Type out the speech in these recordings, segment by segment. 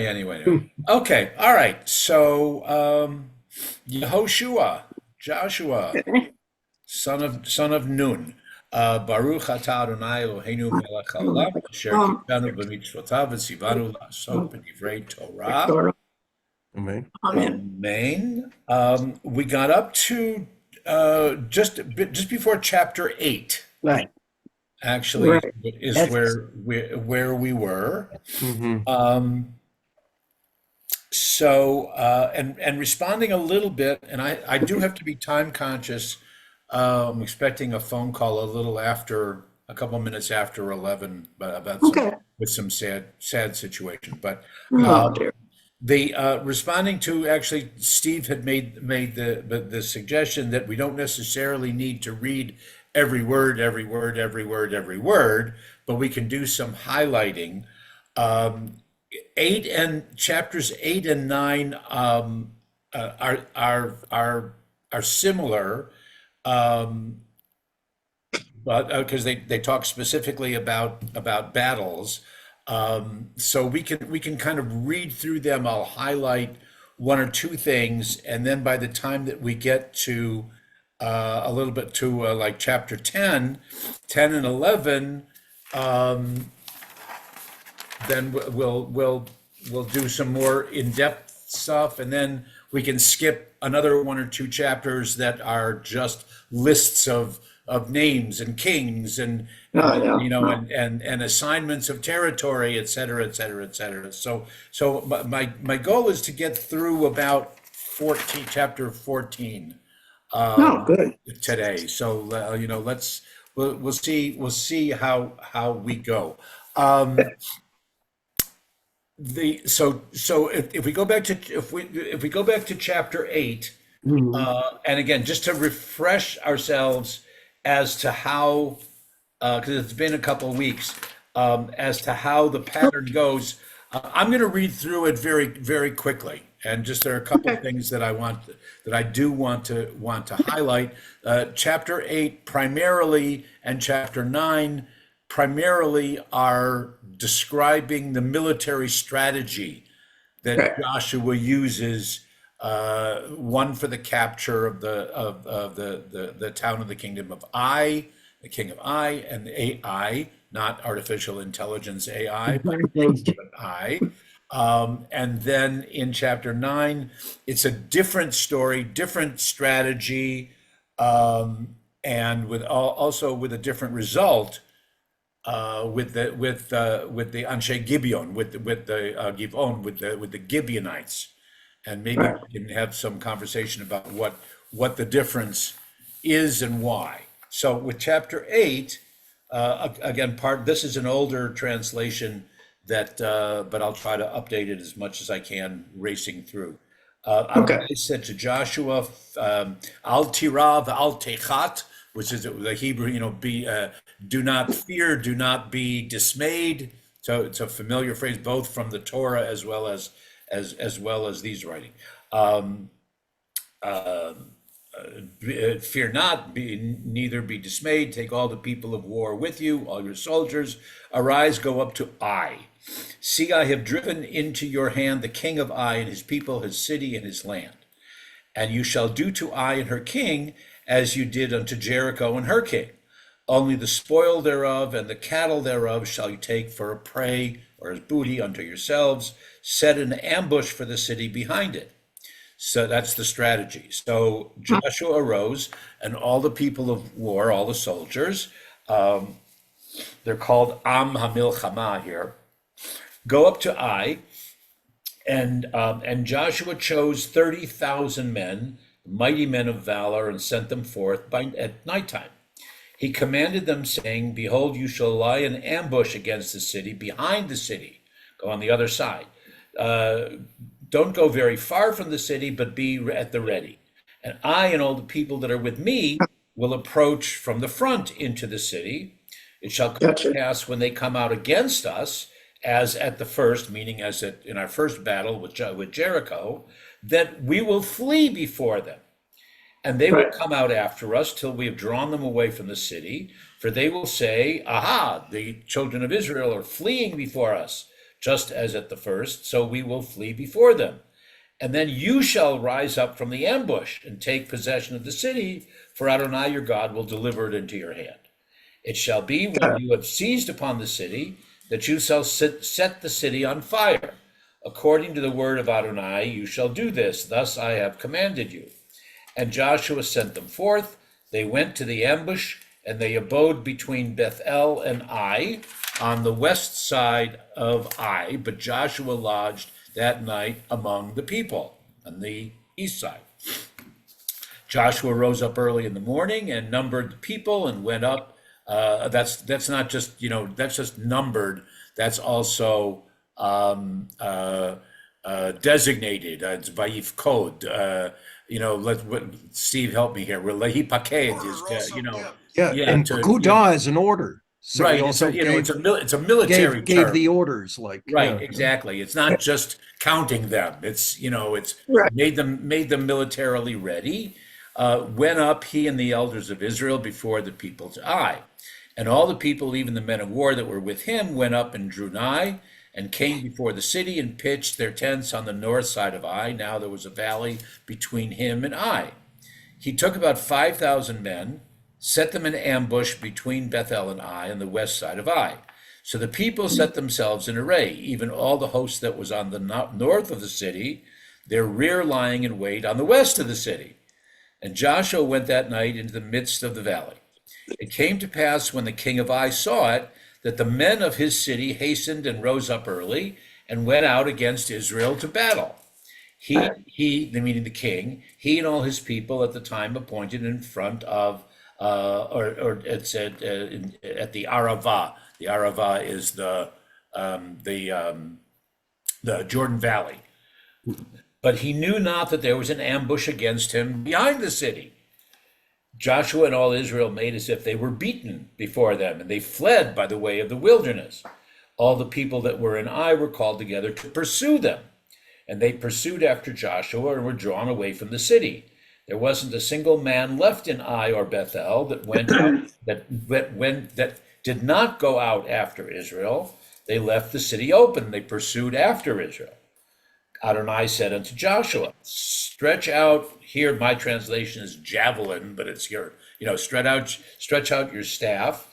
Anyway. Okay, all right. So, Yehoshua, Joshua, Okay. son of Nun. Baruch atah Adonai Eloheinu melech haolam, asher Um, kitanu b'mitzvotav v'tzivanu la'asok b'divrei Torah. Victoria. Amen. Amen. Amen. We got up to just before chapter 8, Right. actually, Right. is That's where we were. Mm-hmm. Um, and responding a little bit, and I do have to be time conscious. I'm expecting a phone call a couple minutes after 11, but about okay. with some sad situation. But Oh um, dear. the responding to, actually, Steve had made the suggestion that we don't necessarily need to read every word, every word, every word, every word, but we can do some highlighting. Um, chapters 8 and 9 are similar, um, but because they talk specifically about battles. So we can kind of read through them. I'll highlight one or two things, and then by the time that we get to a little bit to like chapter 10 and 11, um, then we'll do some more in-depth stuff, and then we can skip another one or two chapters that are just lists of names and kings and Oh yeah. and assignments of territory, et cetera, et cetera, et cetera. So my goal is to get through about 14, chapter 14 No, good. today. So we'll see how we go. Um, if we go back to if we go back to chapter 8, Mhm. and again, just to refresh ourselves as to how, because it's been a couple of weeks, as to how the pattern goes. I'm going to read through it very, very quickly, and just there are a couple of Okay. things that I do want to highlight. Chapter 8 primarily, and chapter 9 primarily, are describing the military strategy that Okay. Joshua uses, one for the capture of the town of the kingdom of Ai, the king of Ai, and AI, not artificial intelligence AI, but I. And then in chapter 9, it's a different story, different strategy, and also with a different result, with the Anshe Gibeon, with the Givon, with the Gibeonites, and maybe Right. we can have some conversation about what the difference is and why. So with chapter 8, again, this is an older translation but I'll try to update it as much as I can, racing through. Okay. Adonai said to Joshua, "Al tirav, al techat," which is the Hebrew, do not fear, do not be dismayed. So it's a familiar phrase, both from the Torah as well as these writing. Um, uh, Fear not, neither be dismayed. Take all the people of war with you, all your soldiers. Arise, go up to Ai. See, I have driven into your hand the king of Ai and his people, his city, and his land. And you shall do to Ai and her king as you did unto Jericho and her king. Only the spoil thereof and the cattle thereof shall you take for a prey or as booty unto yourselves. Set an ambush for the city behind it. So that's the strategy. So Joshua arose, and all the people of war, all the soldiers, they're called Am HaMilchama here, go up to Ai, and Joshua chose 30,000 men, mighty men of valor, and sent them forth at nighttime. He commanded them, saying, "Behold, you shall lie in ambush against the city, behind the city, go on the other side. Uh, don't go very far from the city, but be at the ready. And I and all the people that are with me will approach from the front into the city. It shall come to Gotcha. pass when they come out against us, as at the first, meaning in our first battle with Jericho, that we will flee before them. And they will Right. come out after us till we have drawn them away from the city. For they will say, Aha, the children of Israel are fleeing before us. just as at the first, so we will flee before them. And then you shall rise up from the ambush and take possession of the city, for Adonai your God will deliver it into your hand. It shall be when you have seized upon the city that you shall set the city on fire. According to the word of Adonai, you shall do this. Thus I have commanded you. And Joshua sent them forth. They went to the ambush, and they abode between Bethel and Ai, on the west side of Ai. But Joshua lodged that night among the people on the east side. Joshua rose up early in the morning and numbered the people and went up. That's not just, that's just numbered. That's also designated. It's Vaif code. Steve, help me here. Lehi Paked is, Yeah, yeah, and Pekudah is an order. So right. he also It's a military gave term. the orders, like Right, exactly. It's not just counting them. It's Right. made them militarily ready. Went up he and the elders of Israel before the people to Ai, and all the people, even the men of war that were with him, went up and drew nigh and came before the city and pitched their tents on the north side of Ai. Now there was a valley between him and Ai. He took about 5,000 men, set them in ambush between Bethel and Ai on the west side of Ai. So the people set themselves in array, even all the host that was on the north of the city, their rear lying in wait on the west of the city. And Joshua went that night into the midst of the valley. It came to pass when the king of Ai saw it, that the men of his city hastened and rose up early and went out against Israel to battle. Meaning the king, he and all his people at the time appointed in front of, or it said at the Arava. The Arava is the Jordan Valley. But he knew not that there was an ambush against him behind the city. Joshua and all Israel made as if they were beaten before them, and they fled by the way of the wilderness. All the people that were in Ai were called together to pursue them. And they pursued after Joshua and were drawn away from the city. There wasn't a single man left in Ai or Bethel that went out, that did not go out after Israel. They left the city open. They pursued after Israel. Adonai said unto Joshua, stretch out, here my translation is javelin, but it's your, stretch out your staff,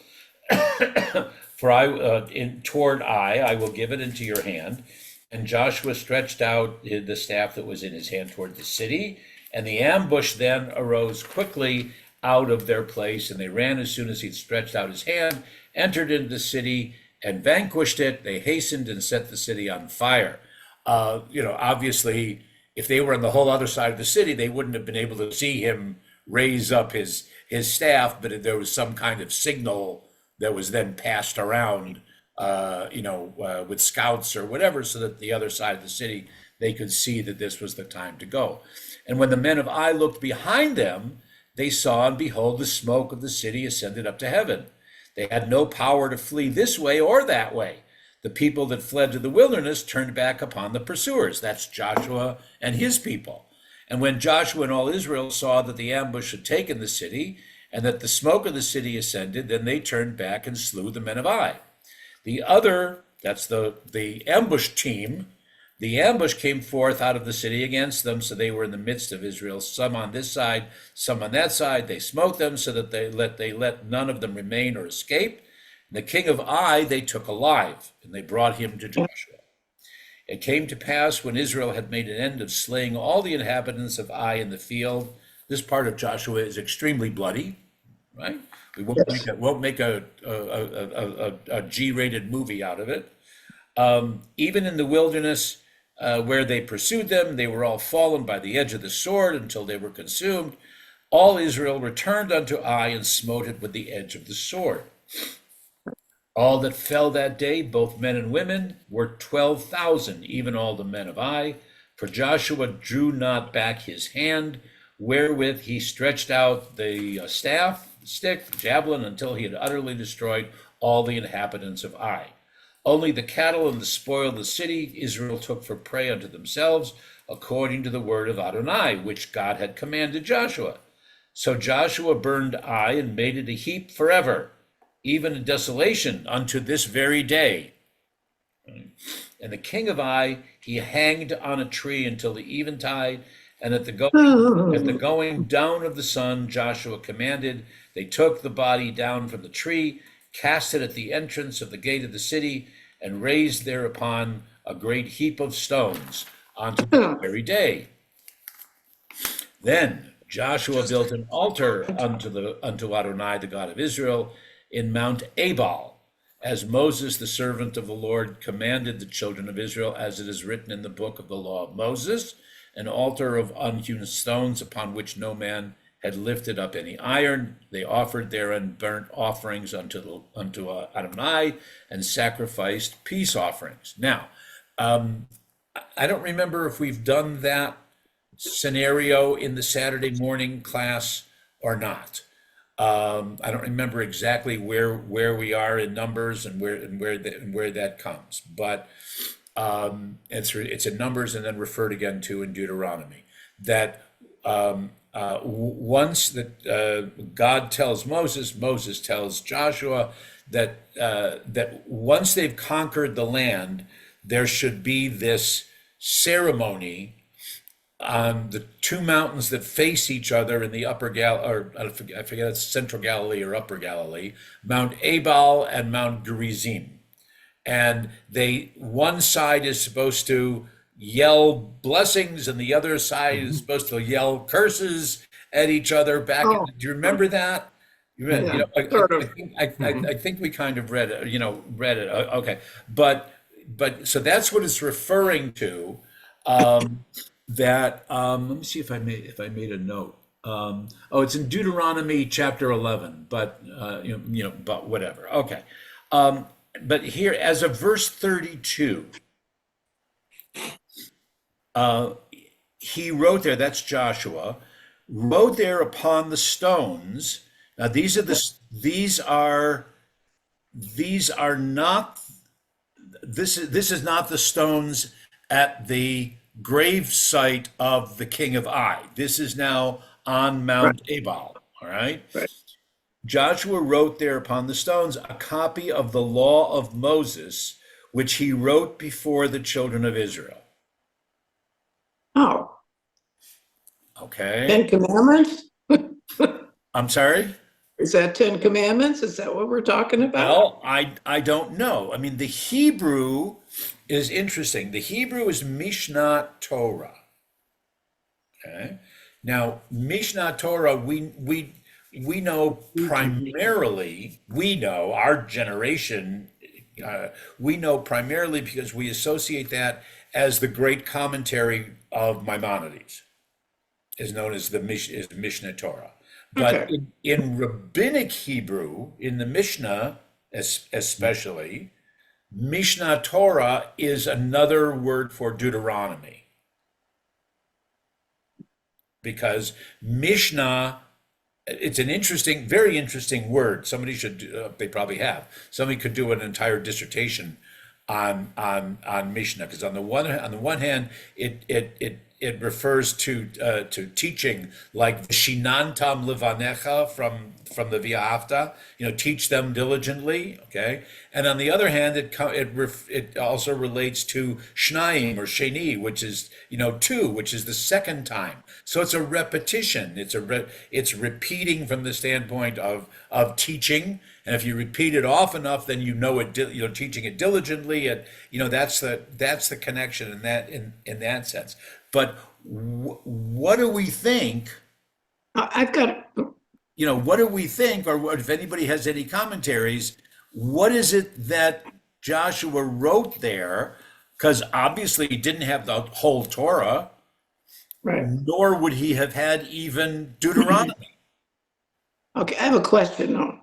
for toward I will give it into your hand. And Joshua stretched out the staff that was in his hand toward the city, and the ambush then arose quickly out of their place, and they ran as soon as he stretched out his hand, entered into the city, and vanquished it. They hastened and set the city on fire. Obviously, if they were on the whole other side of the city, they wouldn't have been able to see him raise up his staff, but there was some kind of signal that was then passed around, with scouts or whatever, so that the other side of the city, they could see that this was the time to go. And when the men of Ai looked behind them, they saw, and behold, the smoke of the city ascended up to heaven. They had no power to flee this way or that way. The people that fled to the wilderness turned back upon the pursuers. That's Joshua and his people. And when Joshua and all Israel saw that the ambush had taken the city, and that the smoke of the city ascended, then they turned back and slew the men of Ai. That's the ambush team. The ambush came forth out of the city against them, so they were in the midst of Israel, some on this side, some on that side. They smote them so that they let none of them remain or escape. And the king of Ai they took alive, and they brought him to Joshua. It came to pass when Israel had made an end of slaying all the inhabitants of Ai in the field. This part of Joshua is extremely bloody, right? We won't make a G-rated movie out of it. Even in the wilderness where they pursued them, they were all fallen by the edge of the sword until they were consumed. All Israel returned unto Ai and smote it with the edge of the sword. All that fell that day, both men and women, were 12,000, even all the men of Ai. For Joshua drew not back his hand, wherewith he stretched out the stick, javelin, until he had utterly destroyed all the inhabitants of Ai. Only the cattle and the spoil of the city Israel took for prey unto themselves, according to the word of Adonai, which God had commanded Joshua. So Joshua burned Ai and made it a heap forever, even a desolation unto this very day. And the king of Ai he hanged on a tree until the eventide. And at the Oh, going down of the sun, Joshua commanded. They took the body down from the tree, cast it at the entrance of the gate of the city, and raised thereupon a great heap of stones unto this oh, very day. Then Joshua built an altar unto Adonai, the God of Israel, in Mount Ebal, as Moses, the servant of the Lord, commanded the children of Israel, as it is written in the book of the law of Moses, an altar of unhewn stones upon which no man had lifted up any iron. They offered therein burnt offerings unto Adonai and sacrificed peace offerings. Now, I don't remember if we've done that scenario in the Saturday morning class or not. I don't remember exactly where we are in numbers and where that comes, but it's in Numbers and then referred again to in Deuteronomy. That once that God tells Moses, Moses tells Joshua that once they've conquered the land, there should be this ceremony on the two mountains that face each other in the upper or I forget it's Central Galilee or Upper Galilee, Mount Ebal and Mount Gerizim. And one side is supposed to yell blessings and the other side is supposed to yell curses at each other back. oh, Do you remember that? yeah, sort of. I think we kind of read it, read it. Okay. But so that's what it's referring to. Let me see if I made a note. It's in Deuteronomy chapter 11, but but whatever. Okay. But here, as of verse 32, he wrote there, that's Joshua, wrote there upon the stones. Now these are not, this is not the stones at the grave site of the king of Ai. This is now on Mount Ebal, all right? Right. Joshua wrote there upon the stones a copy of the law of Moses, which he wrote before the children of Israel. Oh, Okay. 10 Commandments? I'm sorry? Is that 10 Commandments? Is that what we're talking about? Well, I don't know. I mean, the Hebrew is interesting. The Hebrew is Mishnah Torah. Okay. Now, Mishnah Torah, we know primarily, our generation, we know primarily because we associate that as the great commentary of Maimonides, is known as the Mishnah Torah. But Okay. in rabbinic Hebrew, in the Mishnah especially, Mishnah Torah is another word for Deuteronomy. Because Mishnah, it's an interesting, very interesting word. Somebody should, they probably have. Somebody could do an entire dissertation on Mishnah, because on the one hand, it refers to teaching, like Shinantam Livanecha from the V'ahavta, teach them diligently, okay? And on the other hand, it also relates to Shnayim or Sheni, which is two, which is the second time. So it's a repetition. It's repeating from the standpoint of teaching. And if you repeat it off enough, then teaching it diligently. And that's the connection in that sense. But what do we think? I've got, What do we think, or if anybody has any commentaries, what is it that Joshua wrote there? Because obviously he didn't have the whole Torah, right. nor would he have had even Deuteronomy. Okay, I have a question though.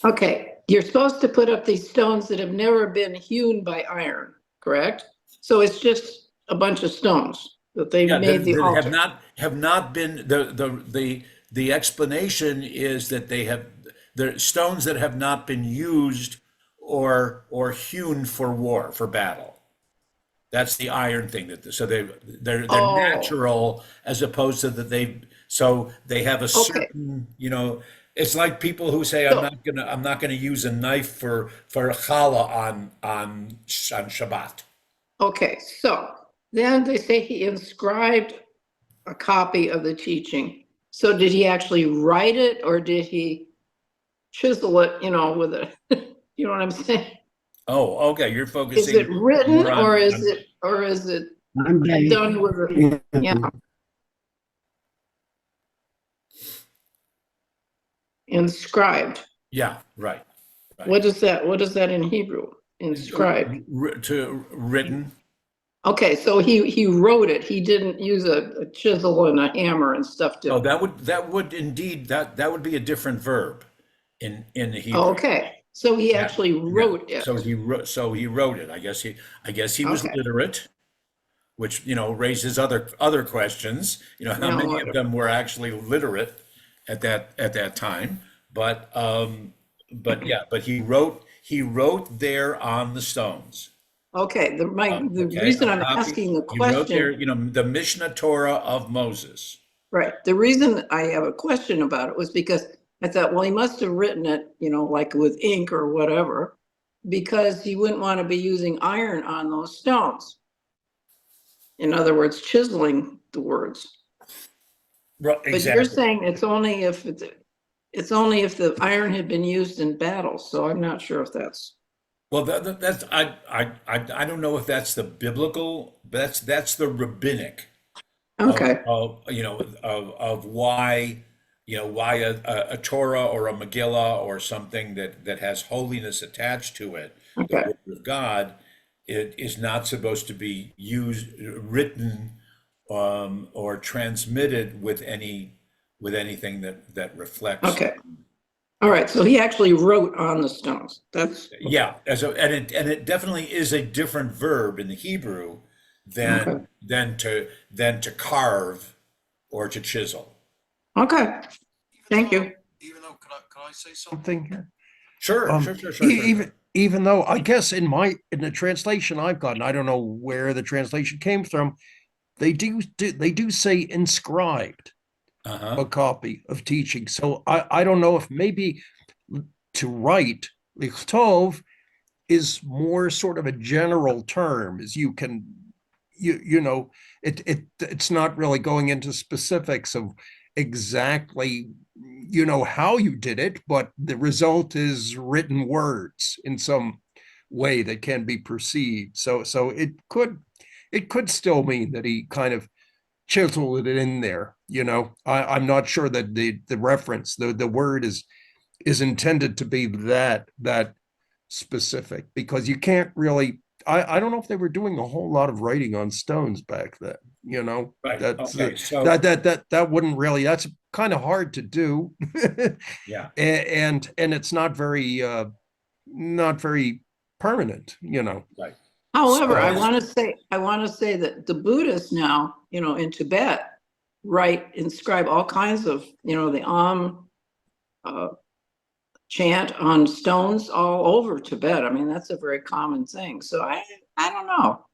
Okay, you're supposed to put up these stones that have never been hewn by iron, correct? So it's just a bunch of stones that they Yeah, made the that altar. have not been the explanation is that they're stones that have not been used or hewn for war, for battle. That's the iron thing so they're Oh, natural, as opposed to that they have a okay. certain, it's like people who say So, I'm not gonna use a knife for challah on Shabbat. Okay, so then they say he inscribed a copy of the teaching. So did he actually write it or did he chisel it, with a, you know what I'm saying? Oh, okay, you're Is focusing it written more or on, is it I'm done with a, yeah, inscribed? yeah, right, right. What is that in Hebrew? Inscribed. To written. Okay, so he wrote it. He didn't use a chisel and a hammer and stuff Oh, to. that would indeed, that would be a different verb in the Hebrew. Okay, so he Yeah, actually yeah. wrote it. So he wrote it. I guess he was Okay. literate, which, raises other questions. How many of No, them were actually literate at that time? But yeah, but he wrote there on the stones. okay, the Okay, reason a I'm copy. asking the He wrote there, question, the Mishnah Torah of Moses. right, the reason I have a question about it was because I thought, well, he must have written it, like with ink or whatever, because he wouldn't want to be using iron on those stones. In other words, chiseling the words. Right, But you're exactly. saying it's only if the iron had been used in battle, so I'm not sure if that's, Well, that's I don't know if that's the biblical, but that's the rabbinic of okay, of why a Torah or a Megillah or something that has holiness attached to it, the okay, word of God, it is not supposed to be written, or transmitted with anything that reflects. okay. All right, so he actually wrote on the stones. That's okay. Yeah, and it definitely is a different verb in the Hebrew Okay. than to carve or to chisel. Okay. Thank you. Even though, can I say something here? Sure, Um, sure, sure, sure, sure, sure. even though I guess in the translation I've gotten, I don't know where the translation came from, they do say inscribed Uh-huh. a copy of teaching. So I don't know if maybe to write lichtov is more sort of a general term, as you can it's not really going into specifics of exactly how you did it, but the result is written words in some way that can be perceived. So it could still mean that he kind of chiseled it in there. I'm not sure that the reference, the word is intended to be that specific, because you can't really, I don't know if they were doing a whole lot of writing on stones back then. Right. That's Okay. So, that wouldn't really, that's kind of hard to do. yeah. And it's not very permanent. Right. However, I So, want to say that the Buddhists now, in Tibet, inscribe all kinds of, the uh, chant on stones all over Tibet. I mean, that's a very common thing. So I don't know.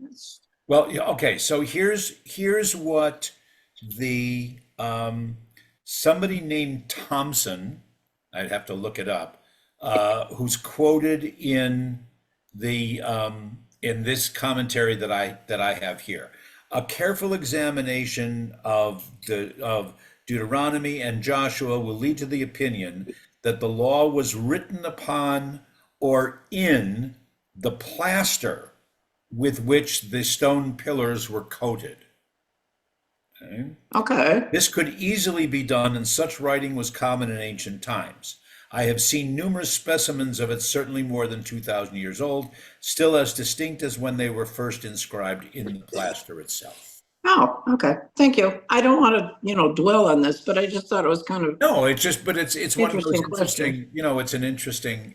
well, yeah, okay. So here's what the somebody named Thompson, I'd have to look it up, who's quoted in this commentary that I have here. A careful examination of Deuteronomy and Joshua will lead to the opinion that the law was written upon or in the plaster with which the stone pillars were coated. Okay. Okay. This could easily be done, and such writing was common in ancient times. I have seen numerous specimens of it, certainly more than 2,000 years old, still as distinct as when they were first inscribed in the plaster itself. Oh, okay. Thank you. I don't want to, dwell on this, but I just thought it was kind of No, but it's one of those interesting question. interesting, it's an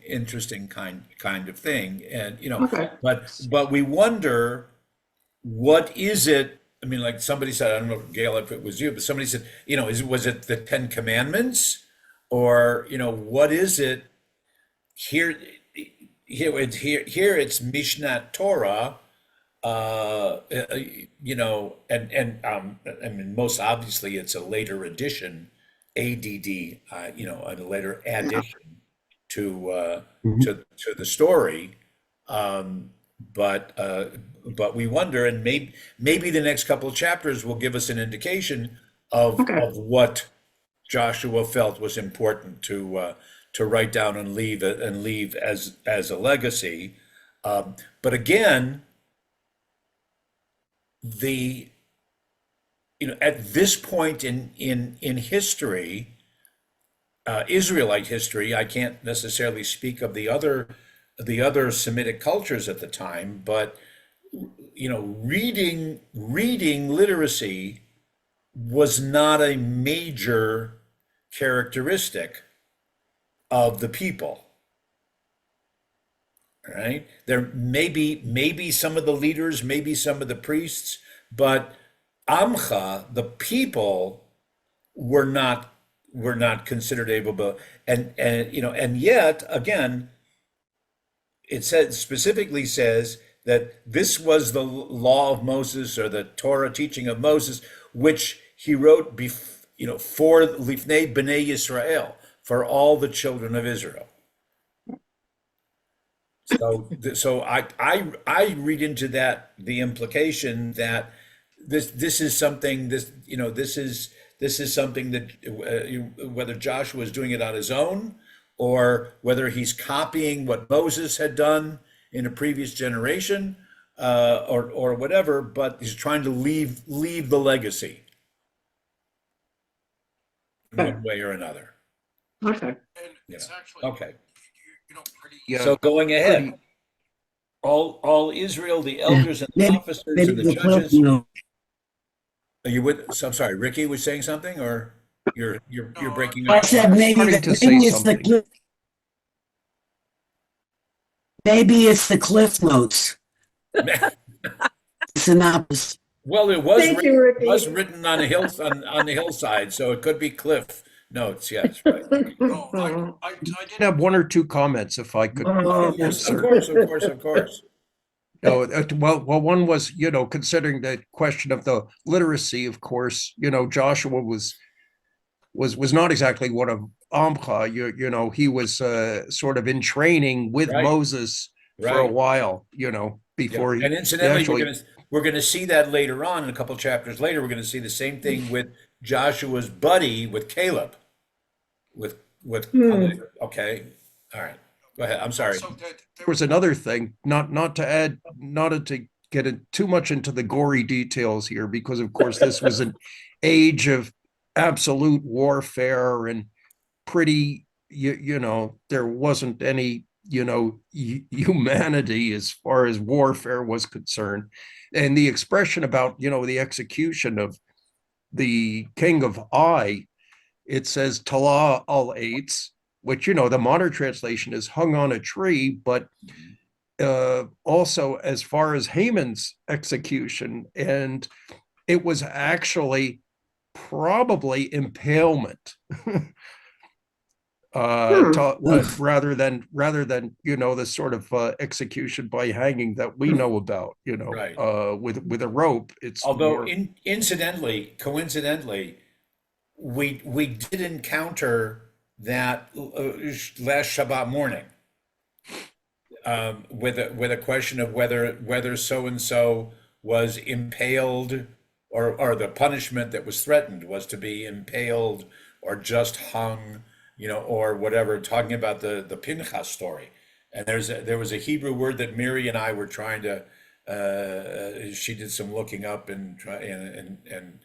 interesting kind of thing, and Okay. but we wonder, what is it? I mean, like somebody said, I don't know, Gail, if it was you, but somebody said, was it the Ten Commandments, or what is it? Here, here it's Mishnah Torah, and I mean, most obviously, it's a later addition, ADD, a later Yeah. addition to Mhm. to the story. Um, but we wonder, and maybe the next couple of chapters will give us an indication Okay. of what Joshua felt was important to write down and leave as a legacy. But again, the at this point in history, Israelite history, I can't necessarily speak of the other Semitic cultures at the time, but reading literacy was not a major characteristic of the people. Right? There maybe some of the leaders, maybe some of the priests, but Amcha, the people, were not considered able, and yet again, specifically says that this was the law of Moses, or the Torah teaching of Moses, which he wrote for Lifnei Bnei Yisrael, for all the children of Israel. So I read into that the implication that this is something this is something that whether Joshua is doing it on his own, or whether he's copying what Moses had done in a previous generation, or whatever, but he's trying to leave the legacy in one way or another. Okay. And it's actually, Okay. pretty, So going ahead, pretty, all Israel, the elders and the Maybe, officers maybe and the the cliff judges. note. Are you with? So I'm sorry, Ricky was saying something, or you're breaking I up. said maybe starting to say maybe it's the something. maybe it's the cliff notes synopsis. Well, it was Thank you, Ricky. written on the hillside, so it could be cliff notes. Yes, right. I did have one or two comments, if I could. Oh, yes, of course, of course, of course. No, well, one was, considering the question of the literacy, of course, Joshua was not exactly one of Amcha. He was sort of in training with Right. Moses for a Right. while, before And incidentally, actually. we're gonna see that later on in a couple chapters later. We're gonna see the same thing with Joshua's buddy, with Caleb, with okay, all right, go ahead. I'm sorry. So there was another thing, not to get too much into the gory details here, because of course this was an age of absolute warfare, and pretty, there wasn't any, humanity as far as warfare was concerned. And the expression about, the execution of the king of Ai, it says Tala al Eitz, which, the modern translation is hung on a tree, but also as far as Haman's execution, and it was actually probably impalement. Rather than the sort of execution by hanging that we know about, Right. With a rope. It's Although more, coincidentally, we did encounter that last Shabbat morning, with a question of whether so and so was impaled, or the punishment that was threatened was to be impaled or just hung, or whatever, talking about the Pinchas story. And there was a Hebrew word that Miri and I were trying to, she did some looking up and try and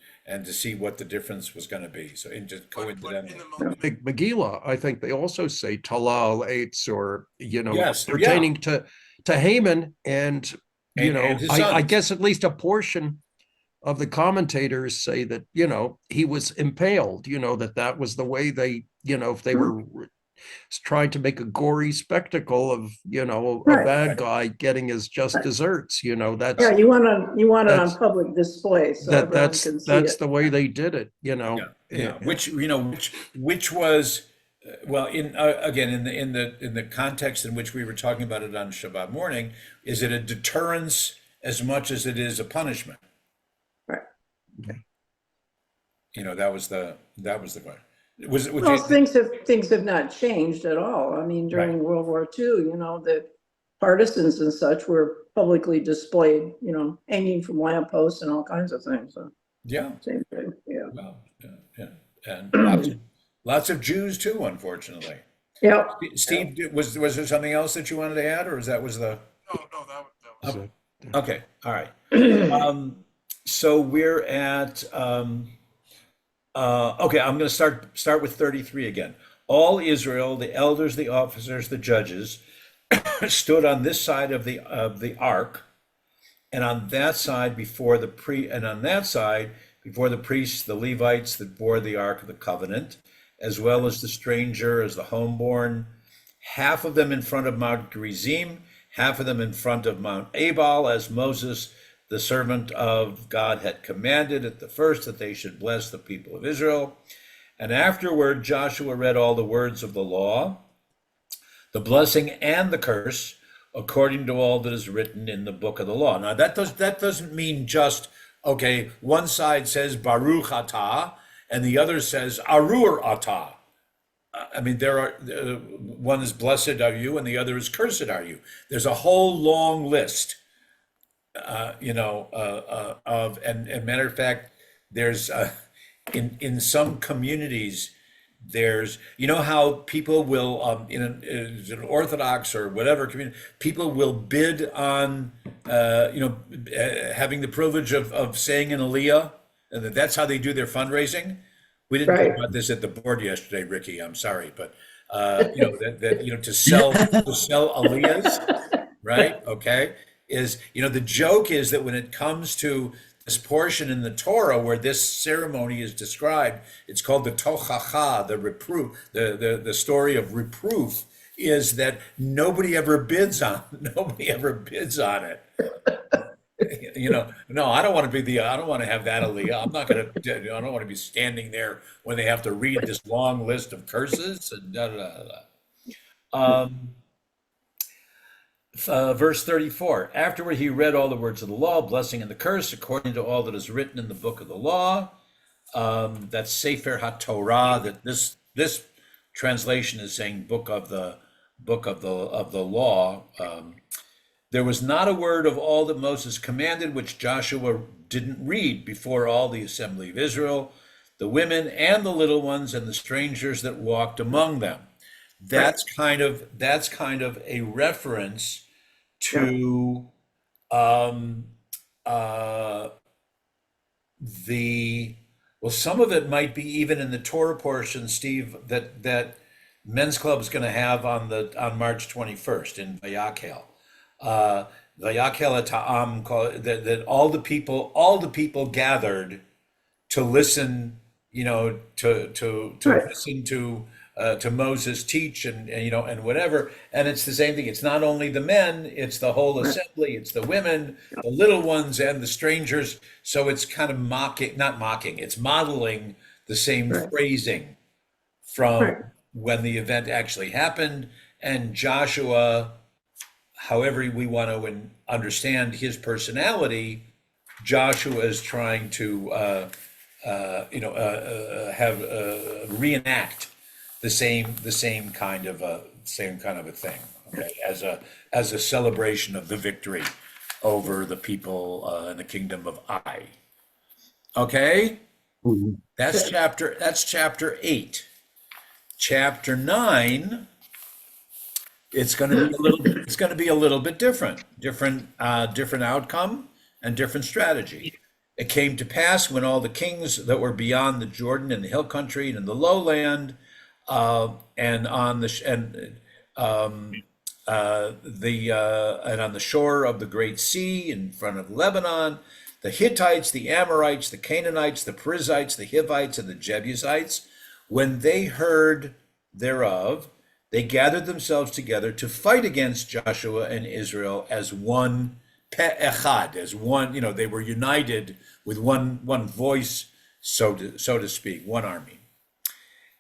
to see what the difference was going to be. So just but coincidentally. in the Megillah, I think they also say Talal Eitz, or Yes, yeah. pertaining to Haman, and And his I sons. guess at least a portion of the commentators say that he was impaled. That was the way they, if they were trying to make a gory spectacle of a Right. bad guy getting his just desserts. That's Yeah, you want it on that's- public display so everyone can see that's it. the way they did it. Yeah. Which was, well, again, in the context in which we were talking about it on Shabbat morning, is it a deterrence as much as it is a punishment? Right. That was the question. Would Well, you, things have not changed at all. I mean, during Right. World War II, the partisans and such were publicly displayed, hanging from lampposts and all kinds of things. So Yeah, same thing, yeah. well, yeah, and lots of Jews too, unfortunately. Yeah, Steve, was there something else that you wanted to add, or was the? No, that was it. Okay, all right. So we're at okay, I'm going to start with 33 again. All Israel, the elders, the officers, the judges, stood on this side of the ark, and on that side before the priests, the Levites that bore the ark of the covenant, as well as the stranger, as the homeborn, half of them in front of Mount Gerizim, half of them in front of Mount Ebal, as Moses, the servant of God, had commanded at the first that they should bless the people of Israel. And afterward, Joshua read all the words of the law, the blessing and the curse, according to all that is written in the book of the law. Now, that doesn't mean just, okay, one side says Baruch atah, and the other says Arur atah. I mean, one is blessed are you, and the other is cursed are you. There's a whole long list, and matter of fact, there's in some communities, there's how people will in an Orthodox or whatever community, people will bid on having the privilege of saying an aliyah, and that's how they do their fundraising. We didn't talk right, about this at the board yesterday, Ricky. I'm sorry, but to sell aliyahs, right? Okay, the joke is that when it comes to this portion in the Torah where this ceremony is described, it's called the tochacha, the reproof, the story of reproof, is that nobody ever bids on it. No, I don't want to I don't want to have that aliyah. I don't want to be standing there when they have to read this long list of curses and da da da da. Verse 34, afterward he read all the words of the law, blessing and the curse, according to all that is written in the book of the law. That's Sefer HaTorah, that this translation is saying book of the law. There was not a word of all that Moses commanded which Joshua didn't read before all the assembly of Israel, the women and the little ones and the strangers that walked among them. That's kind of a reference to some of it might be even in the Torah portion, Steve, that Men's Club is going to have on March 21st in Vayakhel. Vayakhel Ta'am, that all the people gathered to listen, to listen to Moses teach and whatever. And it's the same thing. It's not only the men, it's the whole assembly, it's the women, the little ones and the strangers. So it's kind of not mocking, it's modeling the same phrasing from when the event actually happened. And Joshua, however we want to understand his personality, Joshua is trying to reenact the same kind of a thing, okay, as a celebration of the victory over the people in the kingdom of Ai. Okay, that's chapter 8. Chapter 9. It's going to be a little bit different outcome and different strategy. It came to pass when all the kings that were beyond the Jordan and the hill country and in the lowland, and on the shore of the great sea in front of Lebanon, the Hittites, the Amorites, the Canaanites, the Perizzites, the Hivites, and the Jebusites, when they heard thereof, they gathered themselves together to fight against Joshua and Israel as one pe'echad, as one. They were united with one voice, so to speak, one army.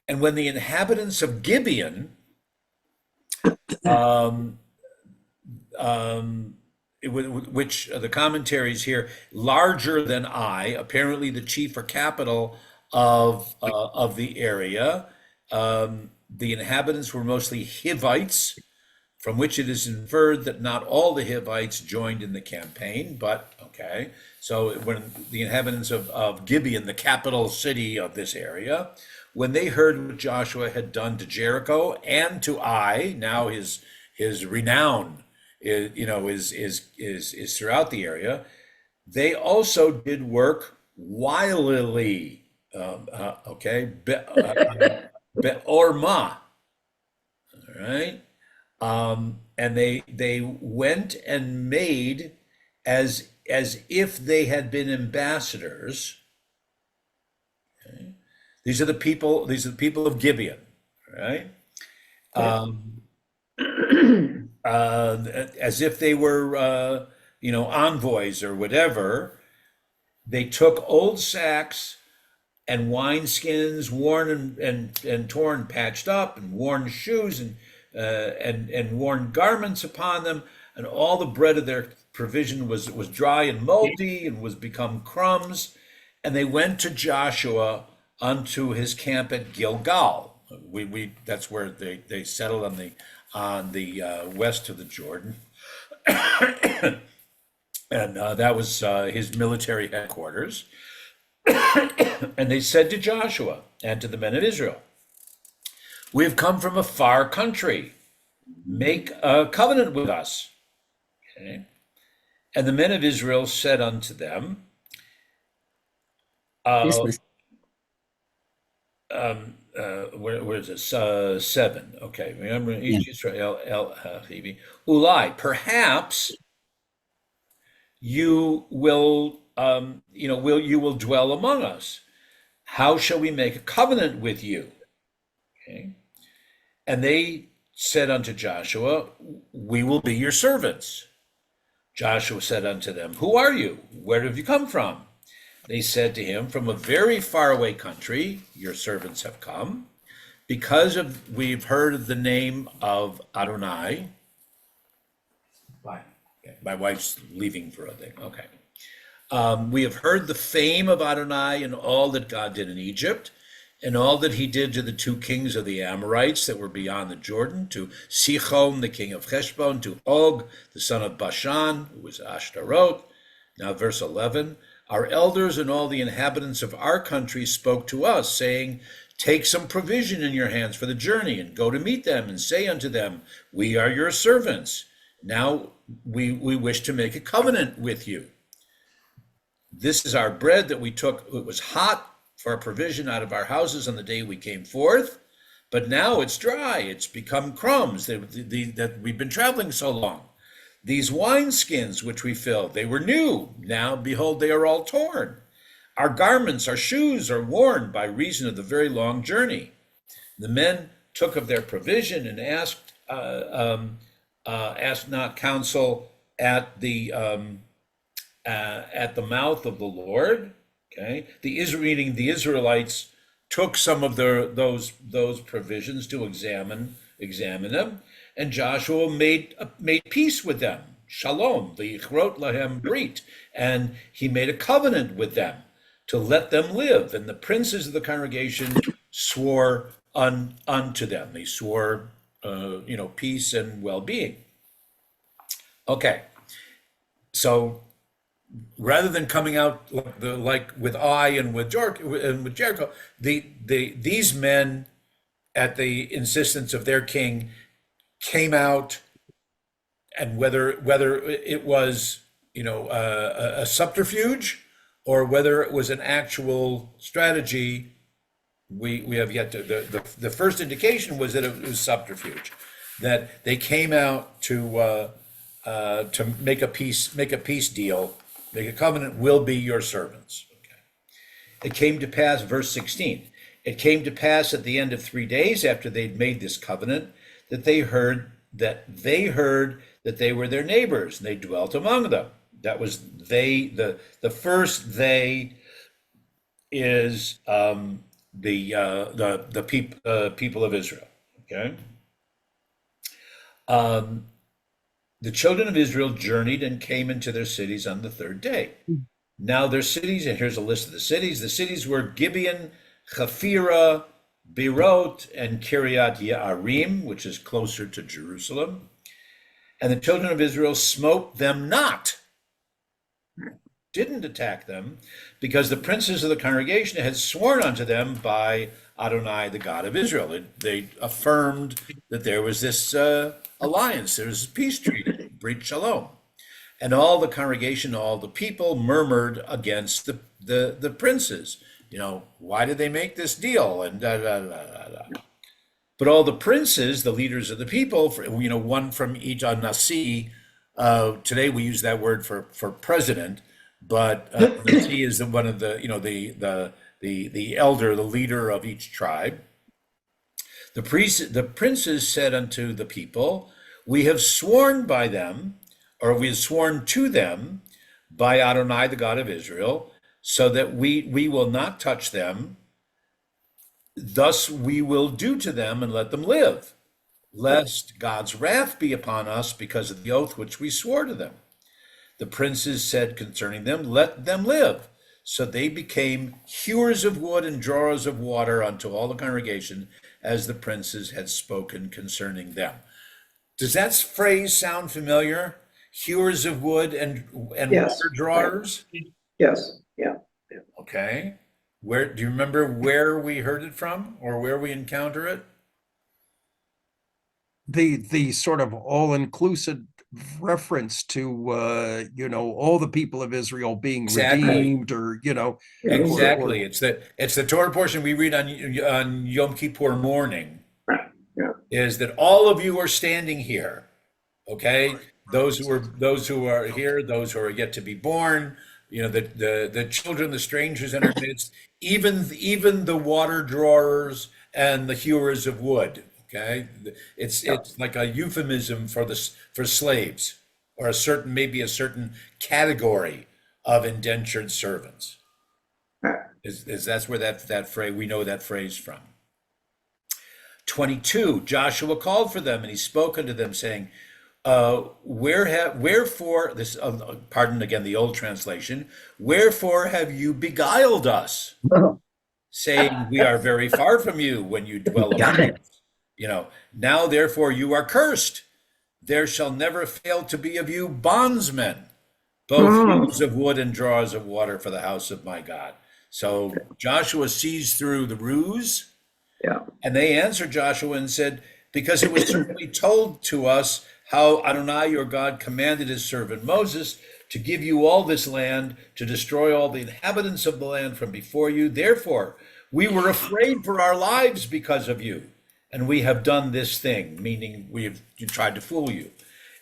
And when the inhabitants of Gibeon, which the commentaries here, larger than Ai, apparently the chief or capital of the area. The inhabitants were mostly Hivites, from which it is inferred that not all the Hivites joined in the campaign, but okay. So when the inhabitants of Gibeon, the capital city of this area, when they heard what Joshua had done to Jericho and to Ai, now his renown is throughout the area, they also did work wilily. Be'orma, all right? And they went and made as if they had been ambassadors. Okay? These are the people. These are the people of Gibeon, right? As if they were, envoys or whatever. They took old sacks and wineskins, worn and torn, patched up, and worn shoes and worn garments upon them, and all the bread of their provision was dry and moldy and was become crumbs. And they went to Joshua unto his camp at Gilgal. We that's where they settled on the west of the Jordan, and that was his military headquarters. And they said to Joshua and to the men of Israel, "We have come from a far country. Make a covenant with us." Okay. And the men of Israel said unto them, This was where is this? 7. Okay. Remember, each Israel, Ulai, perhaps you will, you will dwell among us. How shall we make a covenant with you? Okay. And they said unto Joshua, "We will be your servants." Joshua said unto them, "Who are you? Where have you come from?" They said to him, "From a very far away country, your servants have come, because we've heard of the name of Adonai." Bye. Okay. My wife's leaving for a thing. Okay. "We have heard the fame of Adonai and all that God did in Egypt, and all that he did to the two kings of the Amorites that were beyond the Jordan, to Sihon, the king of Heshbon, to Og, the son of Bashan, who was Ashtaroth." Now, verse 11, "Our elders and all the inhabitants of our country spoke to us, saying, Take some provision in your hands for the journey, and go to meet them, and say unto them, We are your servants. Now we wish to make a covenant with you. This is our bread that we took. It was hot for our provision out of our houses on the day we came forth, but now it's dry. It's become crumbs that we've been traveling so long. These wineskins which we filled, they were new. Now, behold, they are all torn. Our garments, our shoes are worn by reason of the very long journey." The men took of their provision and asked not counsel at the mouth of the Lord. Okay, the Israelites took some of those provisions to examine them, and Joshua made peace with them. Shalom, v'yichrot lahem brit, and he made a covenant with them to let them live. And the princes of the congregation swore unto them. They swore, peace and well-being. Okay, so rather than coming out like with Ai and with Jericho, these men, at the insistence of their king, came out, and whether it was a subterfuge or whether it was an actual strategy, we have yet to. The first indication was that it was subterfuge, that they came out to make a peace deal. Make a covenant, will be your servants. Okay. It came to pass, verse 16, it came to pass at the end of 3 days after they'd made this covenant, that they heard that they were their neighbors, and they dwelt among them. That was they. The first they is the people of Israel. Okay. The children of Israel journeyed and came into their cities on the 3rd day. Now their cities, and here's a list of the cities. The cities were Gibeon, Chephirah, Beerot, and Kiryat Yearim, which is closer to Jerusalem. And the children of Israel smote them not, didn't attack them, because the princes of the congregation had sworn unto them by Adonai, the God of Israel. They affirmed that there was this alliance, there was a peace treaty, Brit Shalom. And all the congregation, all the people murmured against the princes. Why did they make this deal? And da da da da da. But all the princes, the leaders of the people, one from each Nasi. Today we use that word for president, but Nasi is one of the elder, the leader of each tribe. The princes said unto the people, we have sworn by them, or we have sworn to them by Adonai, the God of Israel, so that we will not touch them. Thus we will do to them and let them live, lest God's wrath be upon us because of the oath which we swore to them. The princes said concerning them, let them live. So they became hewers of wood and drawers of water unto all the congregation, as the princes had spoken concerning them. Does that phrase sound familiar? Hewers of wood and Yes. water drawers? Yes, yeah. Okay. Do you remember where we heard it from or where we encounter it? The sort of all-inclusive reference to all the people of Israel being Exactly. redeemed, or Exactly. It's the Torah portion we read on Yom Kippur morning. Right, yeah. Is that all of you are standing here? Okay, those who are here, those who are yet to be born, the children, the strangers in our midst, even the water drawers and the hewers of wood. Okay, it's like a euphemism for slaves, or maybe a certain category of indentured servants. Right. Is that's where that phrase, we know that phrase from. 22, Joshua called for them and he spoke unto them, saying, wherefore, this, pardon again the old translation, wherefore have you beguiled us, saying, we are very far from you when you dwell Got among it. us. Now therefore you are cursed. There shall never fail to be of you bondsmen, both hewers of wood and drawers of water for the house of my God. So Joshua sees through the ruse. Yeah. And they answered Joshua and said, because it was certainly told to us how Adonai your God commanded his servant Moses to give you all this land, to destroy all the inhabitants of the land from before you. Therefore, we were afraid for our lives because of you. And we have done this thing, meaning we have tried to fool you.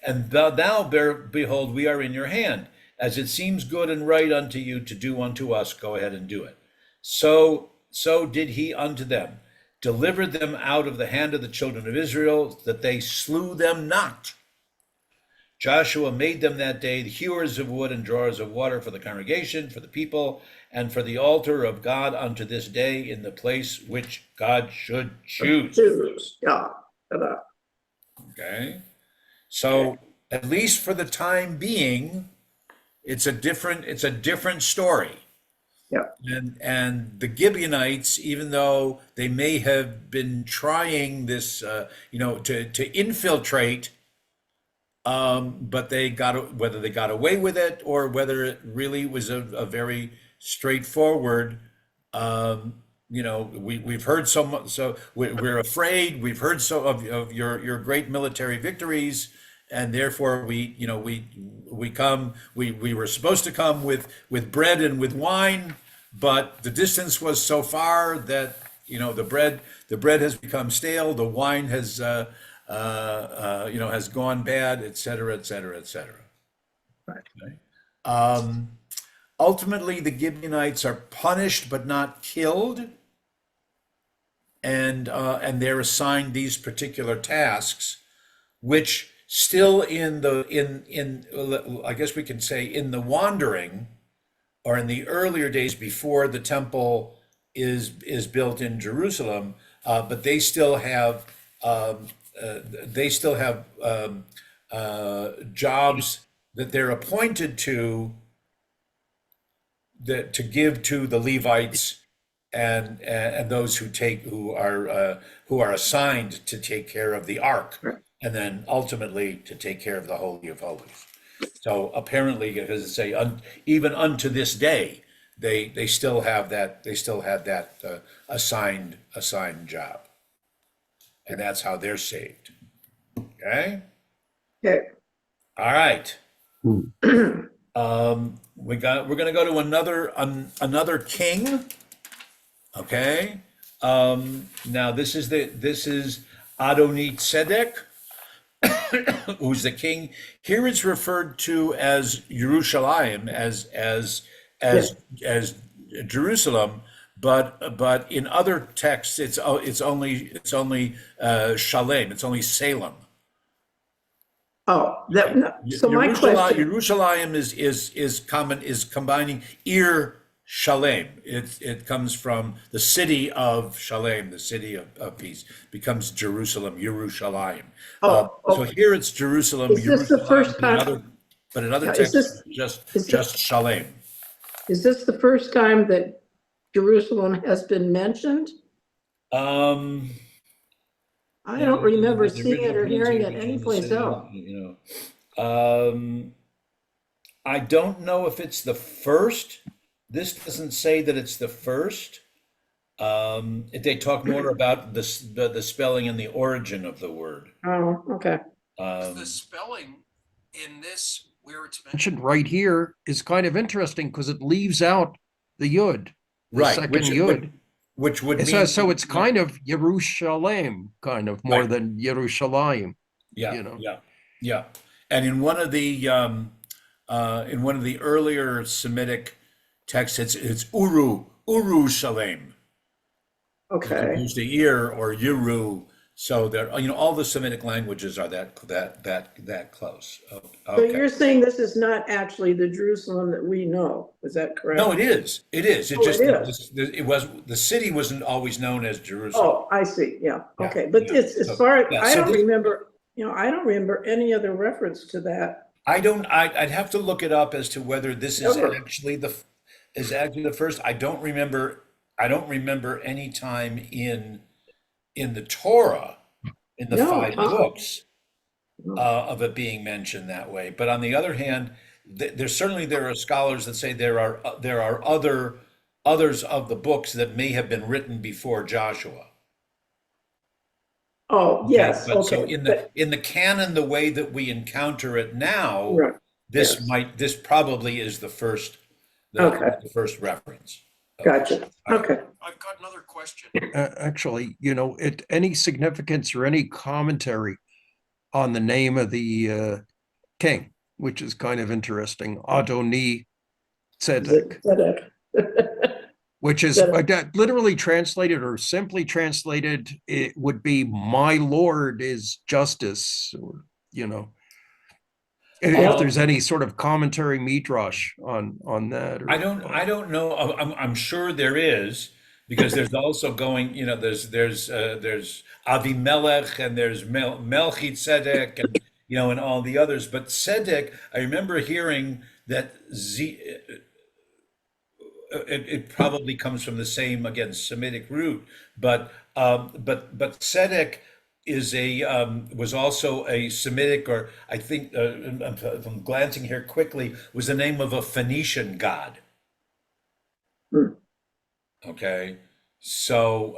And now, behold, we are in your hand. As it seems good and right unto you to do unto us, go ahead and do it. So did he unto them, delivered them out of the hand of the children of Israel, that they slew them not. Joshua made them that day the hewers of wood and drawers of water for the congregation, for the people, and for the altar of God unto this day in the place which God should choose. Yeah. Ta-da. Okay. So at least for the time being, it's a different story. Yeah. And the Gibeonites, even though they may have been trying this, to infiltrate, but whether they got away with it or whether it really was a very straightforward, we've heard so much, so we're afraid. We've heard so of your great military victories, and therefore we were supposed to come with bread and with wine, but the distance was so far that the bread has become stale, the wine has has gone bad, et cetera, et cetera, et cetera. Right. Okay. Ultimately, the Gibeonites are punished but not killed, and they're assigned these particular tasks, which still in I guess we can say in the wandering, or in the earlier days before the temple is built in Jerusalem, but they still have jobs that they're appointed to give to the Levites and those who are assigned to take care of the ark. and then ultimately to take care of the Holy of Holies. So apparently, as I say, even unto this day, they still have that assigned job, and that's how they're saved. Okay, Okay. all right. Hmm. We're gonna go to another king. Okay. Now this is Adoni Tzedek, who's the king. Here it's referred to as Jerusalem, Yes. as Jerusalem, but in other texts it's only Shalem. It's only Salem. Oh, that, no. So my Jerusalem, question, Jerusalem is combining Ir Shalem. It comes from the city of Shalem, the city of peace, becomes Jerusalem, Yerushalayim. oh, So okay. here it's Jerusalem, Is this the Yerushalayim, first time, but in other yeah, texts it's is this, just Shalem. is this the first time that Jerusalem has been mentioned? Um, I yeah, don't remember the seeing it original or hearing pronunciation it of the anyplace city, else. I don't know if it's the first. This doesn't say that it's the first. They talk more about the spelling and the origin of the word. Oh, okay. The spelling in this, where it's mentioned right here, is kind of interesting because it leaves out the yud, the Right, second yud. which would So, mean so it's kind of Yerushalem, kind of more right. than Yerushalayim, Yeah, you know. yeah, yeah. And in one of the earlier Semitic texts, it's Uru Shalem, as Okay. opposed to Ir or Yuru. So there, all the Semitic languages are that close. So Okay. you're saying this is not actually the Jerusalem that we know, is that No, correct? it is. It is. It Oh, it just is. it was the city wasn't always known as Jerusalem. Oh, I see, yeah, Yeah, okay, but yeah. it's, as So far, yeah. I So don't this remember, I don't remember any other reference to that I don't. I'd have to look it up as to whether this ever. is actually the first. I don't remember. I don't remember any time in the Torah in the No, five books no. of it being mentioned that way. But on the other hand, there are scholars that say there are others of the books that may have been written before Joshua. Oh, Okay, yes, but so okay, but, in the canon, the way that we encounter it now, right, yes, this probably is the first okay, the first reference. Okay, gotcha, all right. okay. I've got another question. Actually, any significance or any commentary on the name of the king, which is kind of interesting, Adoni Tzedek, Zedek. which is Zedek. literally translated or simply translated, it would be "My Lord is justice," or if Um, there's any sort of commentary midrash on that, or I don't know. I'm sure there is because there's also going. There's Avimelech and there's Melchizedek and and all the others. But Tzedek, I remember hearing that it probably comes from the same again Semitic root, but Tzedek is was also a Semitic, or I think if I'm glancing here quickly, was the name of a Phoenician god. Hmm. Okay, so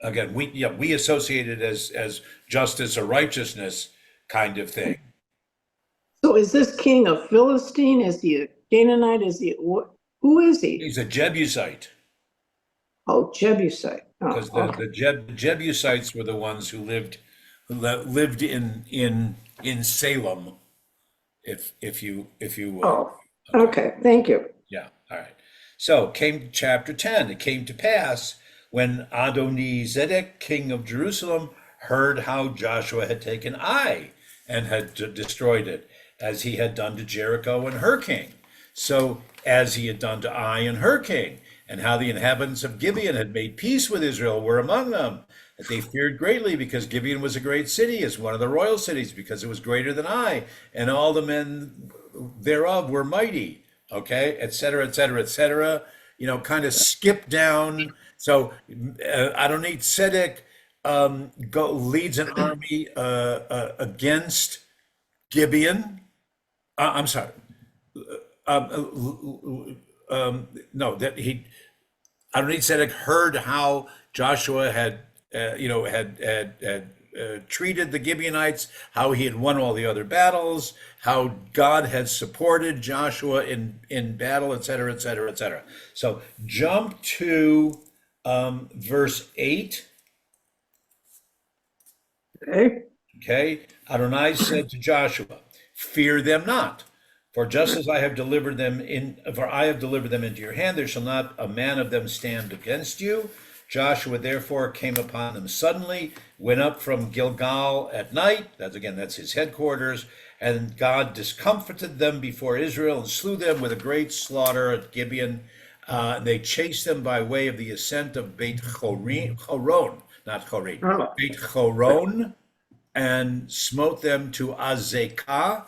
again, we associate it as justice or righteousness kind of thing. So is this king a Philistine? Is he a Canaanite? Is he, who is he? He's a Jebusite. Oh, Jebusite. Oh, Because okay. the Jebusites were the ones who lived in Salem, if you will. Oh, okay, thank you. Yeah, all right. So came to chapter 10. It came to pass when Adoni-Zedek, king of Jerusalem, heard how Joshua had taken Ai and had destroyed it, as he had done to Jericho and her king. So as he had done to Ai and her king, and how the inhabitants of Gibeon had made peace with Israel were among them, that they feared greatly, because Gibeon was a great city, as one of the royal cities, because it was greater than Ai, and all the men thereof were mighty. Okay, et cetera, et cetera, et cetera. Kind of skip down. So Adonai Tzedek leads an army against Gibeon. I'm sorry. No, that he Adonisedek heard how Joshua had, treated the Gibeonites, how he had won all the other battles, how God had supported Joshua in battle, et cetera, et cetera, et cetera. So jump to verse 8. Okay. Okay. Adonai said to Joshua, fear them not. For just as I have delivered them into your hand, there shall not a man of them stand against you. Joshua therefore came upon them suddenly, went up from Gilgal at night. That's his headquarters. And God discomfited them before Israel and slew them with a great slaughter at Gibeon. They chased them by way of the ascent of Choron, not Chorin, Oh, Beit Choron, and smote them to Azekah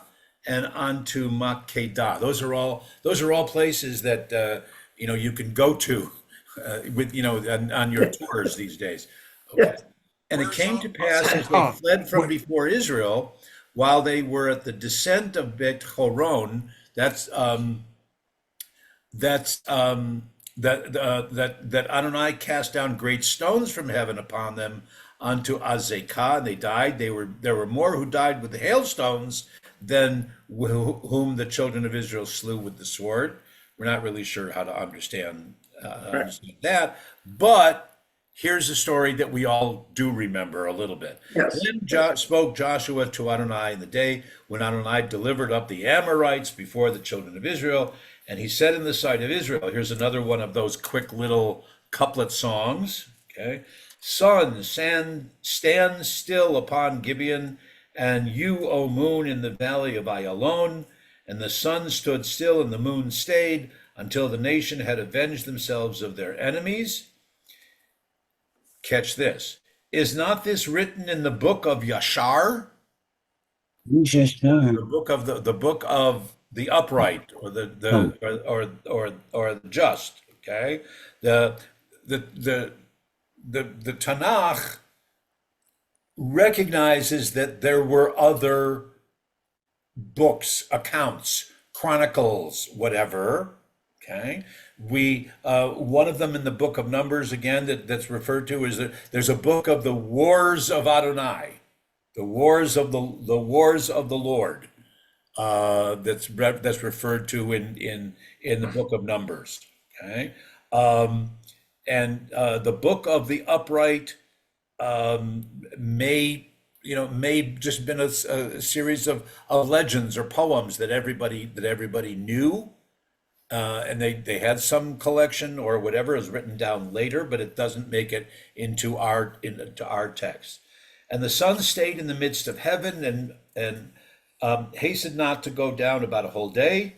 and onto Makkedah. Those are all places that you can go to on your tours these days. Okay. yes. And it came to pass as they fled from before Israel, while they were at the descent of Bet Horon. That Adonai cast down great stones from heaven upon them unto Azekah, and they died. There were more who died with the hailstones than whom the children of Israel slew with the sword. We're not really sure how to understand that, but here's a story that we all do remember a little bit. Yes. Then spoke Joshua to Adonai in the day when Adonai delivered up the Amorites before the children of Israel. And he said in the sight of Israel, here's another one of those quick little couplet songs. Okay. Sun, stand still upon Gibeon, and you, O moon, in the valley of Ayalon. And the sun stood still and the moon stayed until the nation had avenged themselves of their enemies. Catch this. Is not this written in the book of Yashar? The book of the upright, or the just. Okay. The Tanakh recognizes that there were other books, accounts, chronicles, whatever. Okay. One of them in the book of Numbers, again, that's referred to is that there's a book of the wars of Adonai, the wars of the Lord, that's referred to in the book of Numbers. Okay. And the book of the upright may just been a series of legends or poems that everybody knew, and they had some collection or whatever is written down later, but it doesn't make it into our text. And the sun stayed in the midst of heaven and hastened not to go down about a whole day.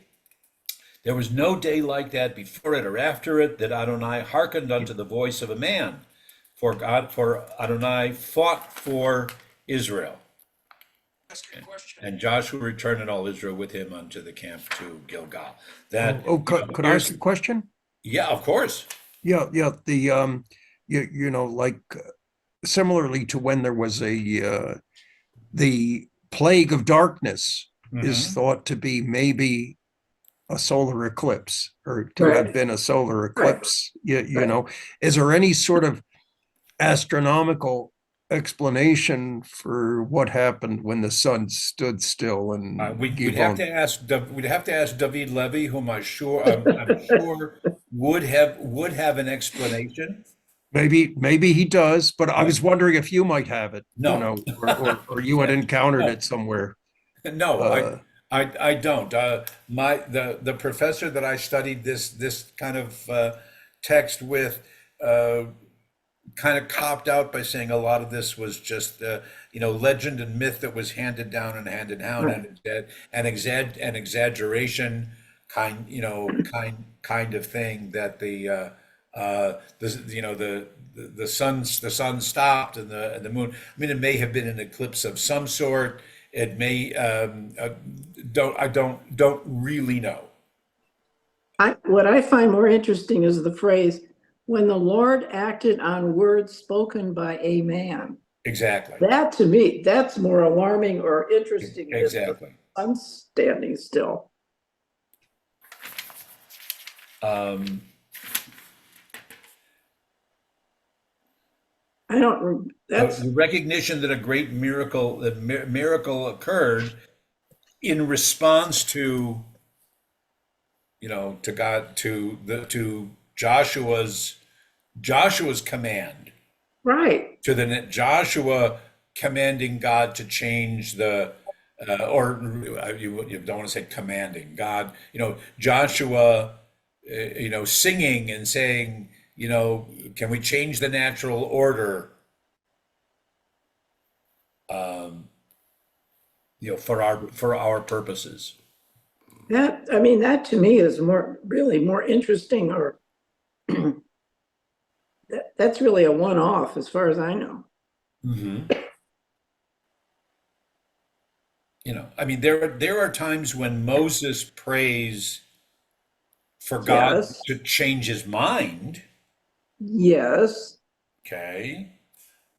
There was no day like that before it or after it that Adonai hearkened unto the voice of a man, for Adonai fought for Israel. And Joshua returned and all Israel with him unto the camp to Gilgal. Could I ask a question? Yeah, of course. Yeah. The like similarly to when there was the plague of darkness is thought to be maybe a solar eclipse, or to have been a solar eclipse. Is there any sort of astronomical explanation for what happened when the sun stood still? And we'd have to ask David Levy, whom I'm sure would have an explanation. Maybe he does, but I was wondering if you might have it. No. Or you had encountered it somewhere. No, I don't. The professor that I studied this kind of text with kind of copped out by saying a lot of this was just legend and myth that was handed down and an exaggeration kind of thing, that the sun stopped and the moon. I mean, it may have been an eclipse of some sort. It may don't really know. What I find more interesting is the phrase, when the Lord acted on words spoken by a man. Exactly. That to me, that's more alarming or interesting than Exactly. I'm standing still. Um, I don't, that's, the recognition that a great miracle, miracle occurred in response to, to God, to Joshua's command, right, to the Joshua commanding God to change or you don't want to say commanding God, Joshua, singing and saying, can we change the natural order, for our purposes. that, I mean, that to me is really more interesting, or that's really a one-off as far as I know. Mm-hmm. I mean, there are times when Moses prays for God Yes, to change his mind, yes, okay?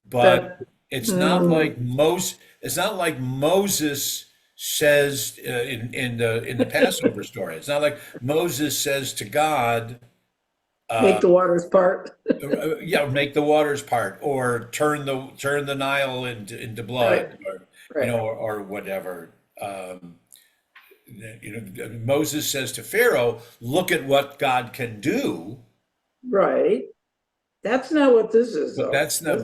But but, it's not hmm, like Moses says in the Passover story. It's not like Moses says to God, make the waters part. yeah, make the waters part, or turn the Nile into Right, blood, or right, or whatever. Moses says to Pharaoh, "Look at what God can do." right. That's not what this is, But though. that's not.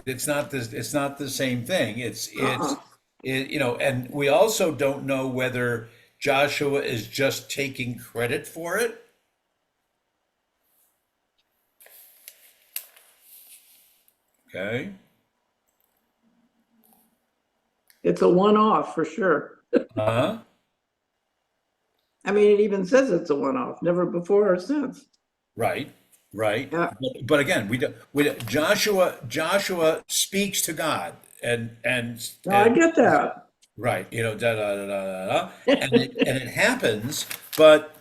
It's not this. It's not the same thing. Uh-uh. And we also don't know whether Joshua is just taking credit for it. Okay. It's a one-off for sure. Uh-huh. I mean, it even says it's a one-off, never before or since. Right. Right. Yeah, But again, Joshua speaks to God no, I get that. right. Da da da da da, and it happens, but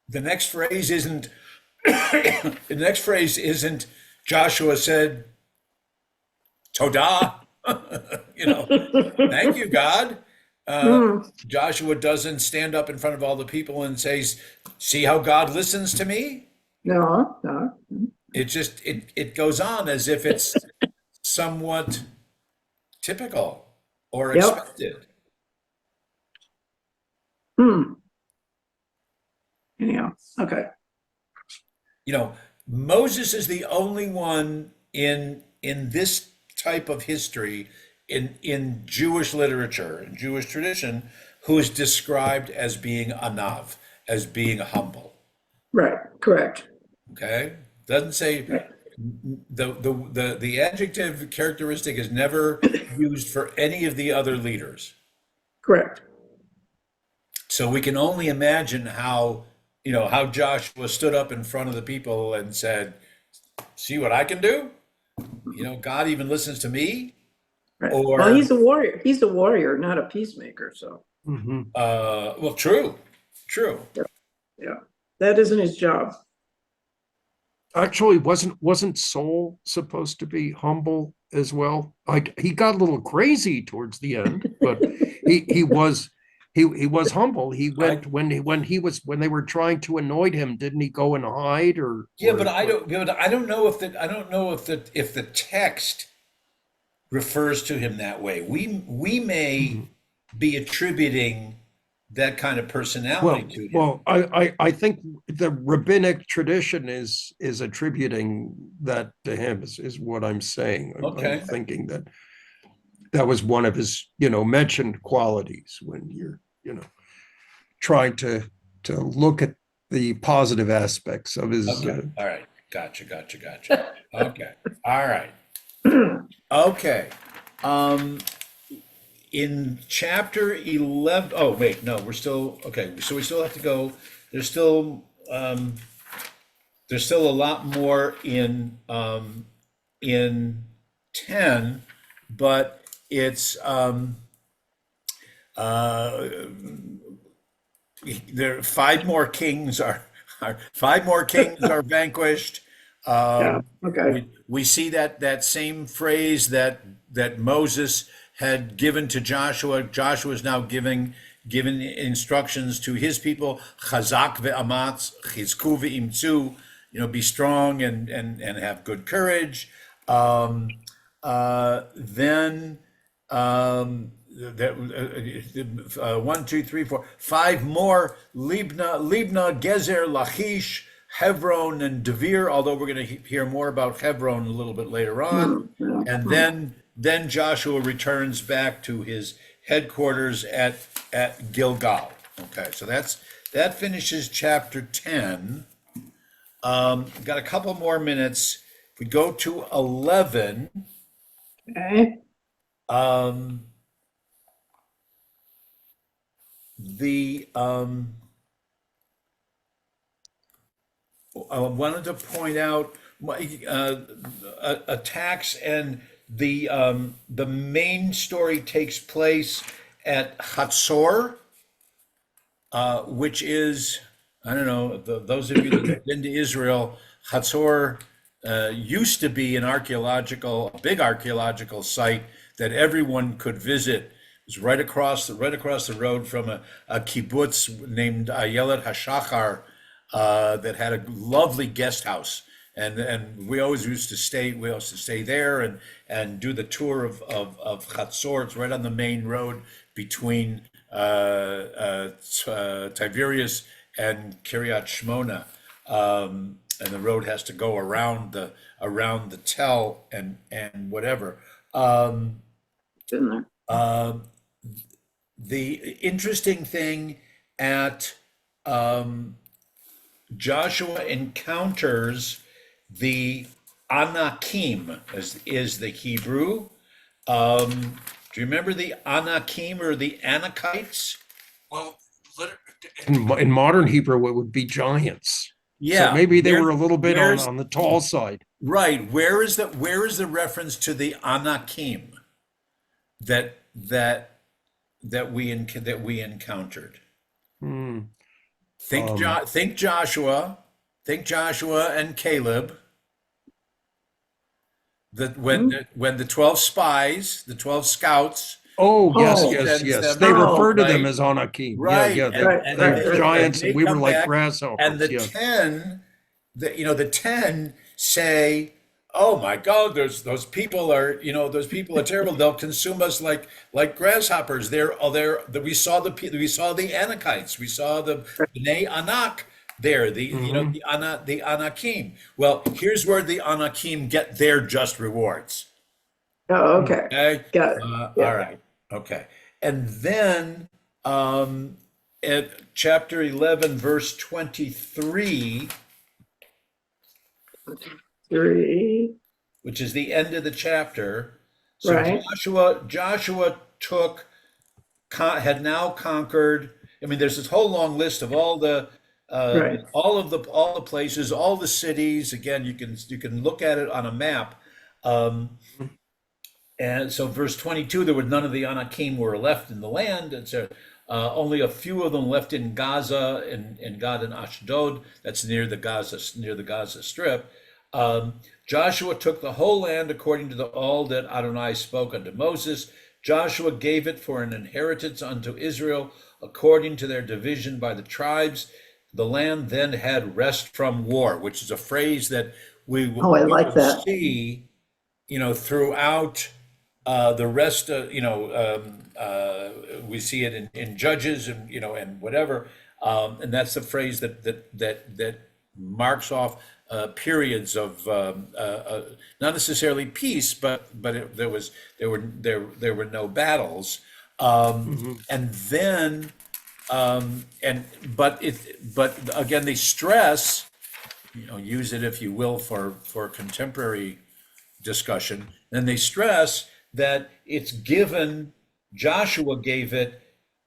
the next phrase isn't. The next phrase isn't Joshua said, Todah. Thank you, God. Uh, Hmm, Joshua doesn't stand up in front of all the people and says, "See how God listens to me." no, no. It goes on as if it's somewhat typical or Yep. expected. Hmm. Anyhow, okay. Moses is the only one in this type of history in Jewish literature and Jewish tradition who is described as being anav, as being humble. Right, correct. Okay, doesn't say Right, the adjective characteristic is never used for any of the other leaders. correct. So we can only imagine how Joshua stood up in front of the people and said, "See what I can do? God even listens to me." Right. Well, Or, he's a warrior. He's a warrior, not a peacemaker. So, Mhm. well, true, true. yeah, yeah. That isn't his job. Actually, wasn't Saul supposed to be humble as well? Like he got a little crazy towards the end, but he was humble. He I went when they were trying to anoint him, didn't he go and hide Yeah, but or I don't know if the text refers to him that way. We may Mhm. be attributing that kind of personality to him. I think the rabbinic tradition is attributing that to him is what I'm saying. I'm Okay. thinking that that was one of his, mentioned qualities when you're, trying to look at the positive aspects of his. Okay. All right. Gotcha. Gotcha. Gotcha. Okay. All right. Okay. Um, in chapter 11, oh, wait, no, we're still, okay. So we still have to go. There's still, um, there's still a lot more in 10, but it's, uh, there, five more kings are Five more kings are vanquished. Yeah, okay. We see that same phrase that Moses had given to Joshua. Joshua is now giving instructions to his people. Chazak ve'amatz, chizku ve'imtzu. Be strong and have good courage. Then that 1, 2, 3, 4, 5 more: Libna, Gezer, Lachish, Hebron, and Devere. Although we're going to hear more about Hebron a little bit later on. Yeah. And then Joshua returns back to his headquarters at Gilgal. Okay, so that finishes chapter 10. Got a couple more minutes. If we go to 11, Okay. I wanted to point out attacks, and the main story takes place at Hatzor, which is, I don't know, those of you that have been to Israel, Hatzor used to be a big archaeological site that everyone could visit. It was right across the road from a kibbutz named Ayelet HaShachar that had a lovely guest house. And we used to stay there and do the tour of Chatzor. It's right on the main road between Tiberias and Kiryat Shmona. And the road has to go around the tell and whatever. Been there. The interesting thing at Joshua encounters the Anakim, as is the Hebrew. Do you remember the Anakim or the Anakites? Well, in modern Hebrew, it would be giants. Yeah, So maybe they were a little bit on the tall side. right. Where is the reference to the Anakim that we encountered? Think Joshua and Caleb. That when the 12 spies, the 12 scouts. Oh, yes, Oh. yes. They refer to them Right. as Anakim. Right. Yeah. They're giants, and we were like grasshoppers. And the yes. 10, the 10 say, "Oh my God, those people are terrible. They'll consume us like grasshoppers. We saw the Anakites. We saw the Bnei Anak there. The Anakim. Well, here's where the Anakim get their just rewards. Oh, okay. Okay. Got it. Yeah. All right. Okay. And then at chapter 11, verse 23, 3. which is the end of the chapter. So Right. Joshua had now conquered. I mean, there's this whole long list of all the Right. all the places, all the cities. Again, you can look at it on a map. And so, verse 22, there were none of the Anakim were left in the land. It's only a few of them left in Gaza and Gad and Ashdod. That's near the Gaza Strip. Joshua took the whole land according to all that Adonai spoke unto Moses. Joshua gave it for an inheritance unto Israel according to their division by the tribes. The land then had rest from war, which is a phrase that we will Oh, I like that. see, throughout the rest. We see it in Judges and whatever, and that's the phrase that marks off periods of not necessarily peace, but there were no battles, and then but again they stress, use it if you will for contemporary discussion, and they stress that it's given. Joshua gave it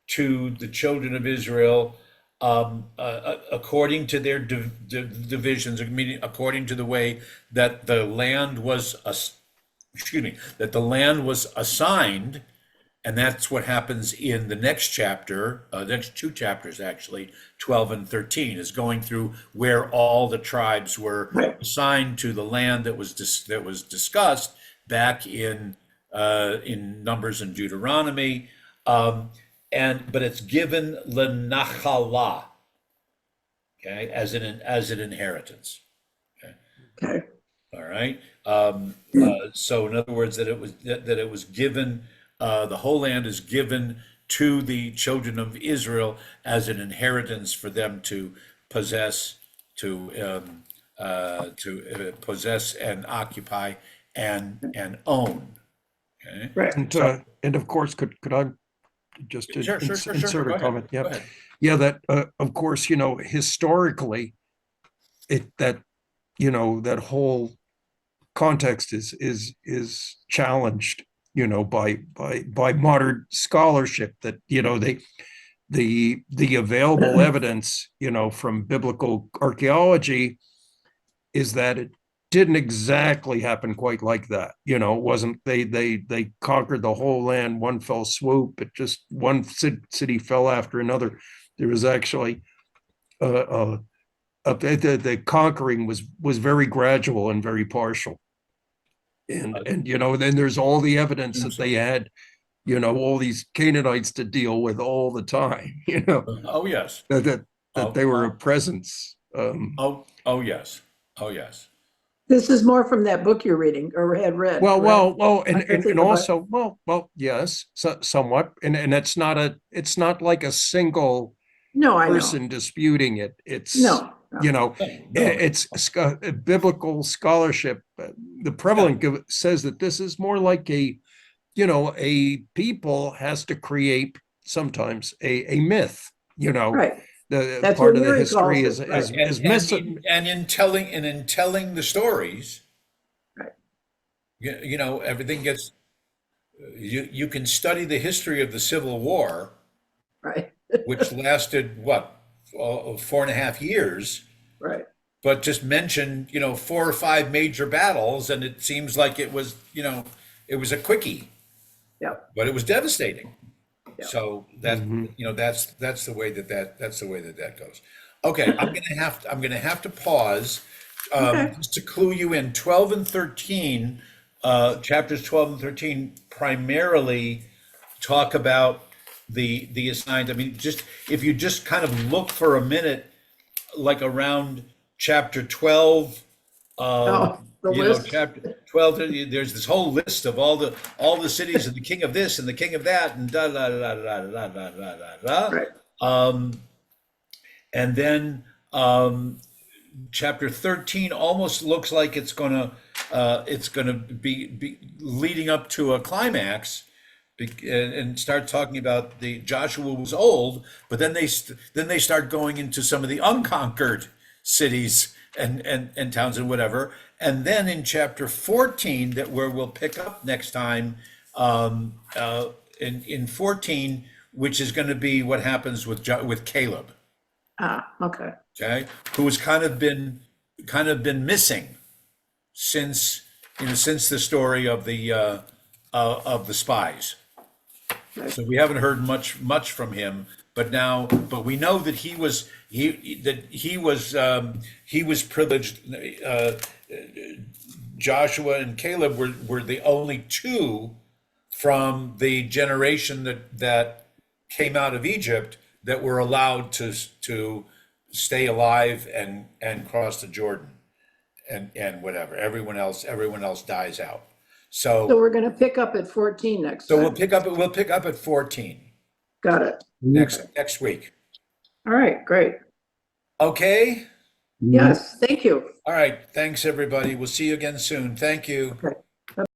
to the children of Israel according to their divisions, meaning according to the way that the land was, that the land was assigned And that's what happens in the next chapter, next two chapters actually, 12 and 13, is going through where all the tribes were Right. assigned to the land that was discussed back in Numbers and Deuteronomy, but it's given lenachala, okay, as an inheritance. Okay. All right. So in other words, that it was given, the whole land is given to the children of Israel as an inheritance for them to possess, possess and occupy and own. Okay. Right. And of course, could I just Sure. insert Go a ahead. comment? Yeah. Go ahead. Yeah, that of course, historically, that whole context is challenged, by modern scholarship, that the available evidence, from biblical archaeology, is that it didn't exactly happen quite like that. It wasn't they conquered the whole land one fell swoop. It just one city fell after another. There was actually the conquering was very gradual and very partial. And then there's all the evidence that they had, all these Canaanites to deal with all the time, Oh yes. that they were a presence. Oh yes. Oh yes. This is more from that book you're reading or had read. Well, correct? and I think and about- also, yes, somewhat, and it's not like a single No, I know. person disputing it. It's No. No. it's biblical scholarship. The prevalent says that this is more like a people has to create sometimes a myth. Right. The That's part what of the Yuri calls history it, is right. is missing. And in telling the stories, Right. everything gets, you can study the history of the Civil War, Right. which lasted what, 4.5 years, Right. but just mention, 4 or 5 major battles, and it seems like it was, it was a quickie, Yep. but it was devastating. Yeah. So that, that's the way that goes. Okay, I'm gonna have to pause, Okay. just to clue you in. 12 and 13, chapters 12 and 13 primarily talk about the assigned. I mean, just if you just kind of look for a minute, like around chapter 12, Oh, the list. chapter 12, there's this whole list of all the cities and the king of this and the king of that and da da da da da da da da da. Right. And then chapter 13 almost looks like it's gonna be leading up to a climax, and start talking about the Joshua was old, but then they start going into some of the unconquered cities and towns and whatever. And then in chapter 14, that where we'll pick up next time, in 14, which is going to be what happens with Caleb, Okay. okay, who has kind of been missing since the story of the spies. So we haven't heard much from him, but we know that he was privileged. Joshua and Caleb were the only two from the generation that came out of Egypt that were allowed to stay alive and cross the Jordan, and whatever. Everyone else dies out. So we're going to pick up at 14 next So time. we'll pick up at 14 Got it. next week. All right. Great. Okay. Yes. Thank you. All right. Thanks, everybody. We'll see you again soon. Thank you. Okay.